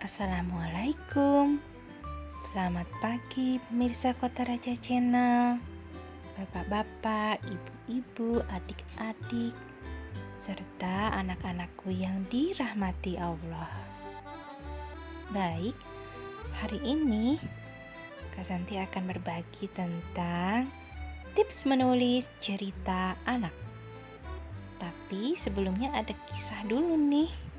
Assalamualaikum. Selamat pagi pemirsa Kota Raja Channel. Bapak-bapak, ibu-ibu, adik-adik, serta anak-anakku yang dirahmati Allah. Baik, hari ini Kak Santi akan berbagi tentang tips menulis cerita anak. Tapi sebelumnya ada kisah dulu nih.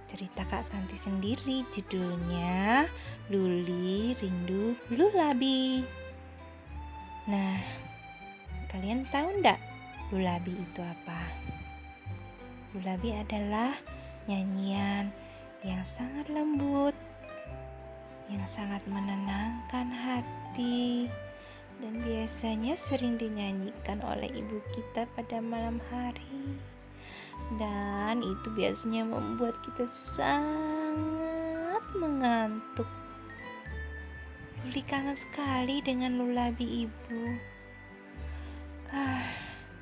Cerita Kak Santi sendiri, judulnya Luli Rindu Lulabi. Nah, kalian tahu enggak Lulabi itu apa? Lulabi adalah nyanyian yang sangat lembut, yang sangat menenangkan hati, dan biasanya sering dinyanyikan oleh ibu kita pada malam hari. Dan itu biasanya membuat kita sangat mengantuk. Luli kangen sekali dengan Lulabi ibu.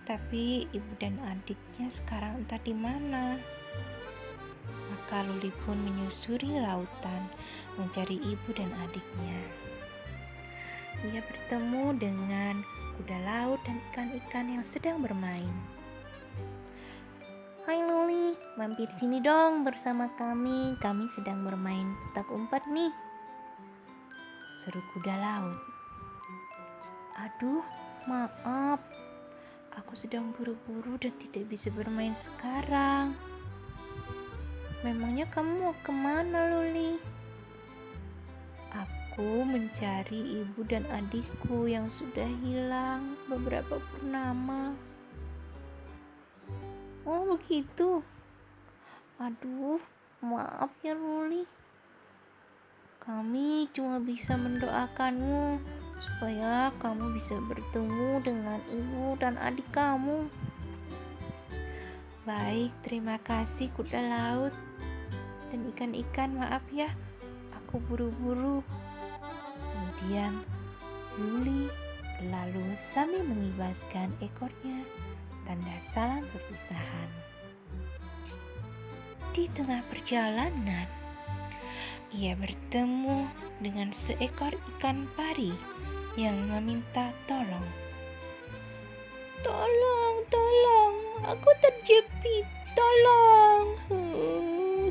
Tapi ibu dan adiknya sekarang entah di mana. Maka Luli pun menyusuri lautan mencari ibu dan adiknya. Ia bertemu dengan kuda laut dan ikan-ikan yang sedang bermain. "Hai Luli, mampir sini dong bersama kami. Kami sedang bermain petak umpet nih," seru kuda laut. "Aduh, maaf. Aku sedang buru-buru dan tidak bisa bermain sekarang." "Memangnya kamu mau kemana, Luli?" "Aku mencari ibu dan adikku yang sudah hilang beberapa purnama." "Oh begitu. Aduh, maaf ya Luli. Kami cuma bisa mendoakanmu supaya kamu bisa bertemu dengan ibu dan adik kamu." "Baik, terima kasih kuda laut dan ikan-ikan, maaf ya, aku buru-buru." Kemudian Luli berlalu sambil mengibaskan ekornya, tanda salam perpisahan. Di tengah perjalanan, ia bertemu dengan seekor ikan pari yang meminta tolong. Tolong, aku terjepit, tolong,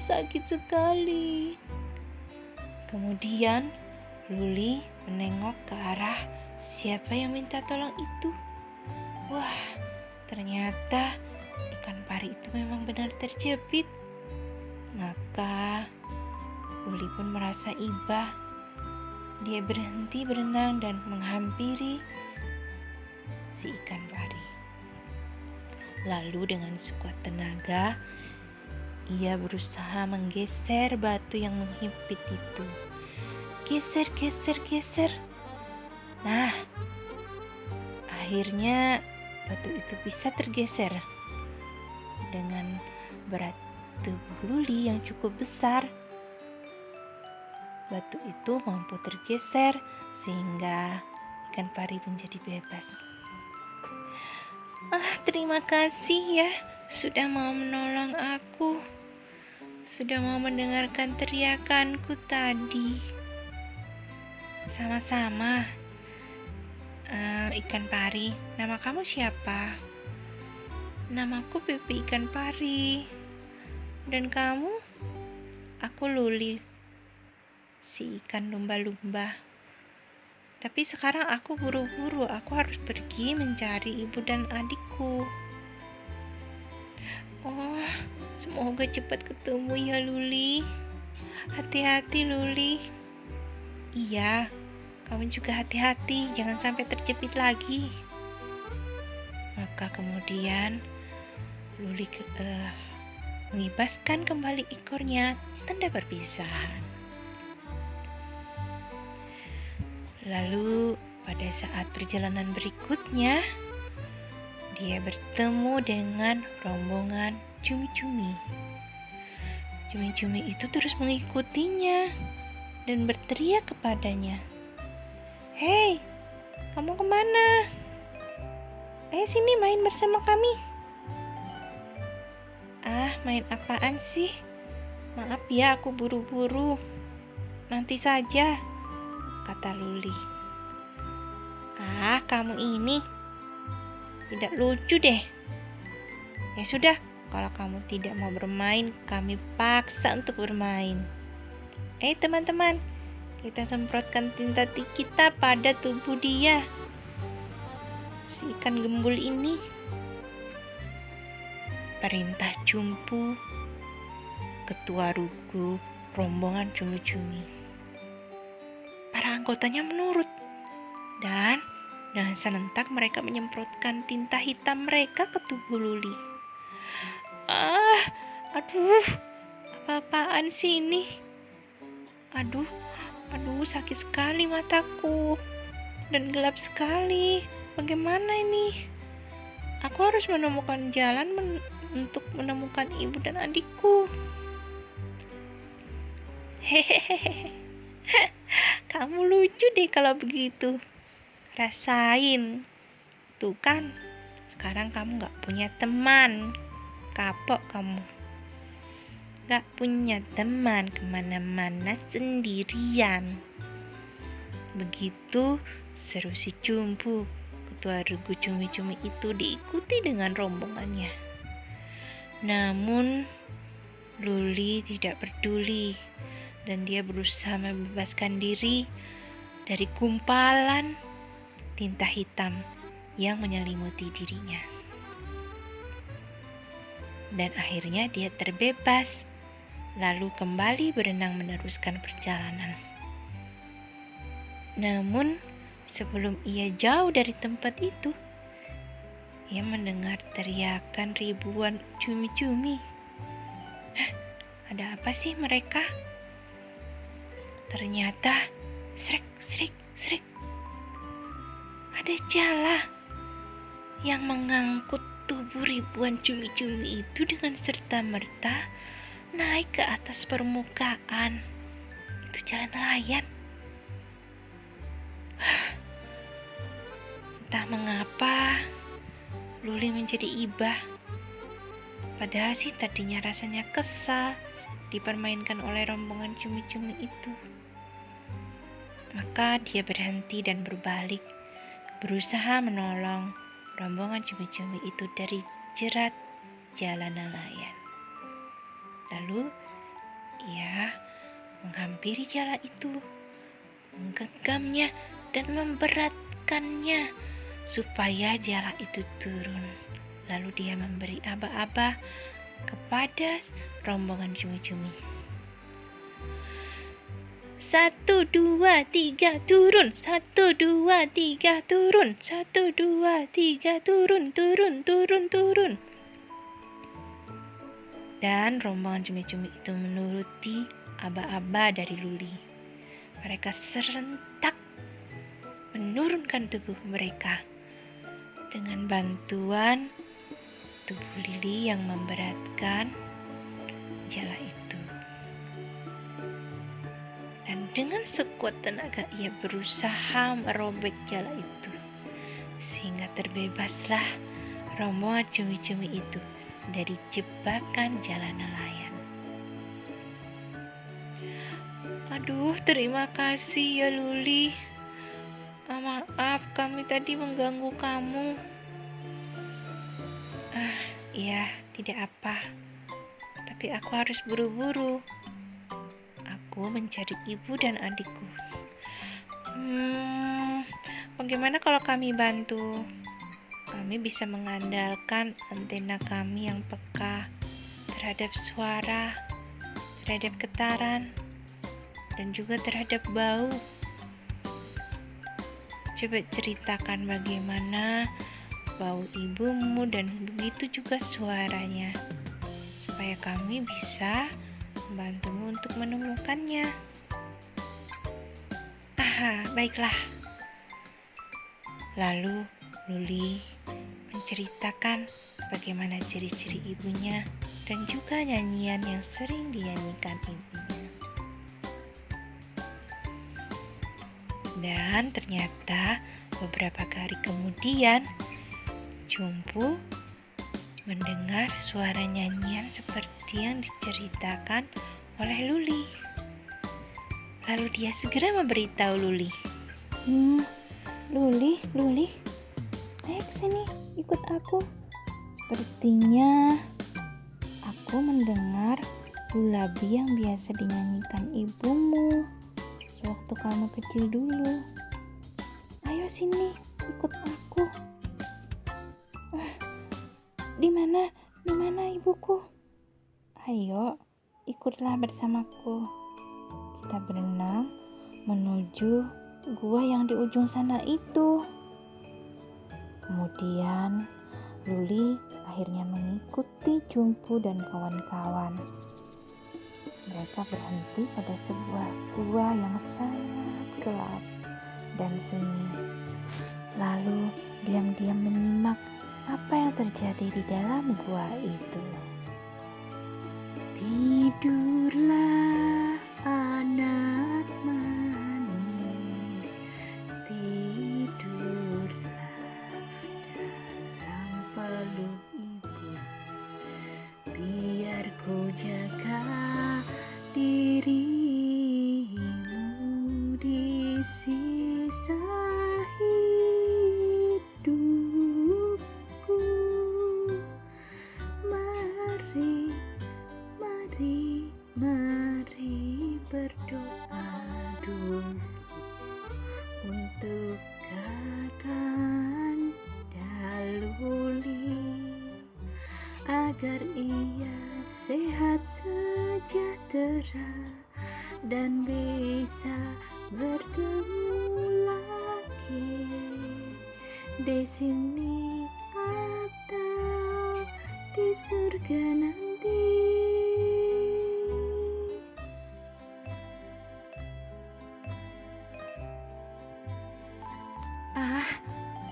sakit sekali." Kemudian Luli menengok ke arah siapa yang minta tolong itu. Wah, ternyata ikan pari itu memang benar terjepit. Maka Luli pun merasa iba. Dia berhenti berenang dan menghampiri si ikan pari. Lalu dengan sekuat tenaga, ia berusaha menggeser batu yang menghimpit itu. Geser, geser, geser. Nah, akhirnya batu itu bisa tergeser. Dengan berat tubuh Luli yang cukup besar, batu itu mampu tergeser sehingga ikan pari menjadi bebas. Terima kasih ya, sudah mau menolong aku, sudah mau mendengarkan teriakanku tadi." "Sama-sama, ikan pari. Nama kamu siapa?" "Namaku Pipi ikan pari." "Dan kamu?" "Aku Luli, si ikan lumba-lumba. Tapi sekarang aku buru-buru, aku harus pergi mencari ibu dan adikku." "Oh, semoga cepat ketemu ya Luli. Hati-hati Luli." "Iya, kamu juga hati-hati, jangan sampai terjepit lagi." Maka kemudian Luli mengibaskan kembali ekornya, tanda perpisahan. Lalu pada saat perjalanan berikutnya, dia bertemu dengan rombongan cumi-cumi. Cumi-cumi itu terus mengikutinya dan berteriak kepadanya, "Hei, kamu kemana? Ayo sini main bersama kami." "Ah, main apaan sih? Maaf ya, aku buru-buru. Nanti saja, kata Luli. Ah, kamu ini tidak lucu deh. Ya sudah, kalau kamu tidak mau bermain, kami paksa untuk bermain. Teman-teman, kita semprotkan tinta kita pada tubuh dia, si ikan gembul ini. Perintah Jumpu, ketua rugu rombongan cumi-cumi. Para anggotanya menurut, dan dengan serentak mereka menyemprotkan tinta hitam mereka ke tubuh Luli. Aduh, apa-apaan sih ini? Aduh, sakit sekali mataku dan gelap sekali. Bagaimana ini? Aku harus menemukan jalan untuk menemukan ibu dan adikku. Hehehe, kamu lucu deh kalau begitu. Rasain. Tuh kan, sekarang kamu gak punya teman. Kapok kamu. Gak punya teman, kemana-mana sendirian. Begitu seru si Jumpu, ketua regu cumi-cumi itu diikuti dengan rombongannya. Namun Luli tidak peduli dan dia berusaha membebaskan diri dari gumpalan tinta hitam yang menyelimuti dirinya. Dan akhirnya dia terbebas, lalu kembali berenang meneruskan perjalanan. Namun sebelum ia jauh dari tempat itu, ia mendengar teriakan ribuan cumi-cumi. Ada apa sih mereka? Ternyata srek, srek, srek. Ada jala yang mengangkut tubuh ribuan cumi-cumi itu dengan serta-merta naik ke atas permukaan. Itu jalan nelayan. Entah mengapa Luli menjadi iba. Padahal sih tadinya rasanya kesal dipermainkan oleh rombongan cumi-cumi itu. Maka dia berhenti dan berbalik, berusaha menolong rombongan cumi-cumi itu dari jerat jalan nelayan. Lalu ia menghampiri jala itu, menggenggamnya dan memberatkannya supaya jala itu turun. Lalu dia memberi aba-aba kepada rombongan cumi-cumi. 1, 2, 3 turun, 1, 2, 3 turun, 1, 2, 3 turun, turun, turun, turun. Dan rombongan cumi-cumi itu menuruti aba-aba dari Luli. Mereka serentak menurunkan tubuh mereka dengan bantuan tubuh Lili yang memberatkan jala itu. Dan dengan sekuat tenaga ia berusaha merobek jala itu, sehingga terbebaslah rombongan cumi-cumi itu dari jebakan jala nelayan. Aduh, terima kasih ya Luli. Maaf, kami tadi mengganggu kamu. Iya, tidak apa. Tapi aku harus buru-buru. Aku mencari ibu dan adikku. Bagaimana kalau kami bantu? Kami bisa mengandalkan antena kami yang peka terhadap suara, terhadap getaran, dan juga terhadap bau. Coba ceritakan bagaimana bau ibumu dan begitu juga suaranya, supaya kami bisa membantumu untuk menemukannya. Baiklah. Lalu Luli menceritakan bagaimana ciri-ciri ibunya dan juga nyanyian yang sering dinyanyikan ibunya. Dan ternyata beberapa hari kemudian Jumpu mendengar suara nyanyian seperti yang diceritakan oleh Luli. Lalu dia segera memberitahu Luli. Luli, ayo kesini, ikut aku. Sepertinya aku mendengar lullaby yang biasa dinyanyikan ibumu sewaktu kamu kecil dulu. Ayo sini, ikut aku. Di mana ibuku? Ayo, ikutlah bersamaku. Kita berenang menuju gua yang di ujung sana itu. Kemudian Luli akhirnya mengikuti Jumpu dan kawan-kawan. Mereka berhenti pada sebuah gua yang sangat gelap dan sunyi. Lalu diam-diam menyimak apa yang terjadi di dalam gua itu. Tidurlah anak manis, tidurlah dalam peluk ibu, biar ku jaga dirimu di sisa hidupku. Mari berdoa dulu untuk Kakanda Luli, agar ia sehat sejahtera dan bisa bertemu lagi di sini atau di surga nanti.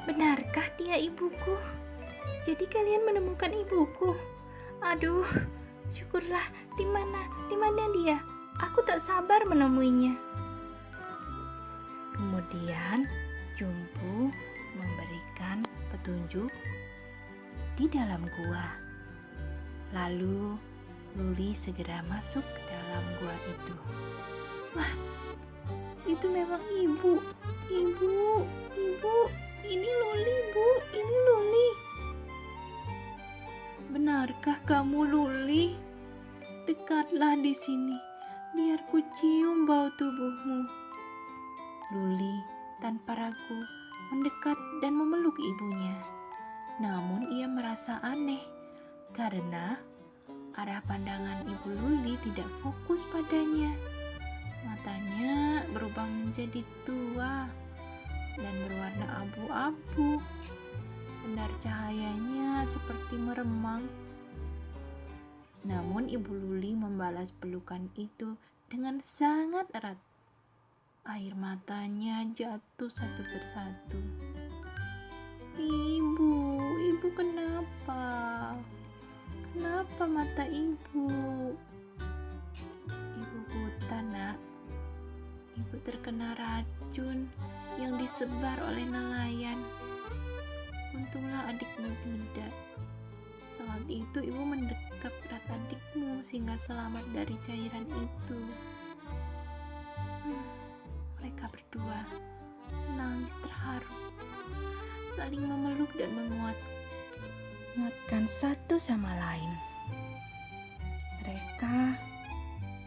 Benarkah dia ibuku? Jadi kalian menemukan ibuku? Aduh, syukurlah. Di mana dia? Aku tak sabar menemuinya. Kemudian Jumpu memberikan petunjuk di dalam gua. Lalu Luli segera masuk ke dalam gua itu. Wah, itu memang ibu. Ini Luli, Bu. Ini Luli. Benarkah kamu Luli? Dekatlah di sini, biar ku cium bau tubuhmu. Luli tanpa ragu mendekat dan memeluk ibunya. Namun ia merasa aneh karena arah pandangan ibu Luli tidak fokus padanya. Matanya berubah menjadi tua dan berwarna abu-abu. Benar cahayanya seperti meremang. Namun ibu Luli membalas pelukan itu dengan sangat erat. Air matanya jatuh satu persatu. Ibu kenapa? Kenapa mata ibu? Ibu buta, Nak. Ibu terkena racun yang disebar oleh nelayan. Untunglah adikmu tidak. Saat itu ibu mendekap erat adikmu sehingga selamat dari cairan itu. Mereka berdua menangis terharu, saling memeluk dan menguatkan satu sama lain. Mereka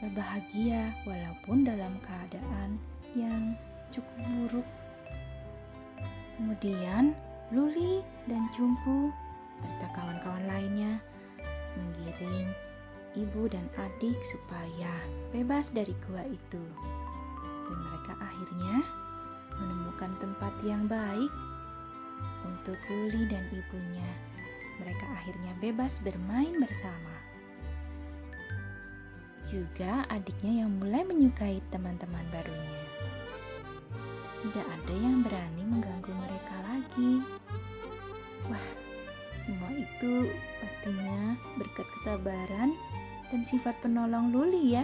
berbahagia walaupun dalam keadaan yang cukup buruk. Kemudian Luli dan Jumpu serta kawan-kawan lainnya menggiring ibu dan adik supaya bebas dari gua itu. Dan mereka akhirnya menemukan tempat yang baik untuk Luli dan ibunya. Mereka akhirnya bebas bermain bersama. Juga adiknya yang mulai menyukai teman-teman barunya. Tidak ada yang berani mengganggu mereka lagi. Wah, semua itu pastinya berkat kesabaran dan sifat penolong Luli ya.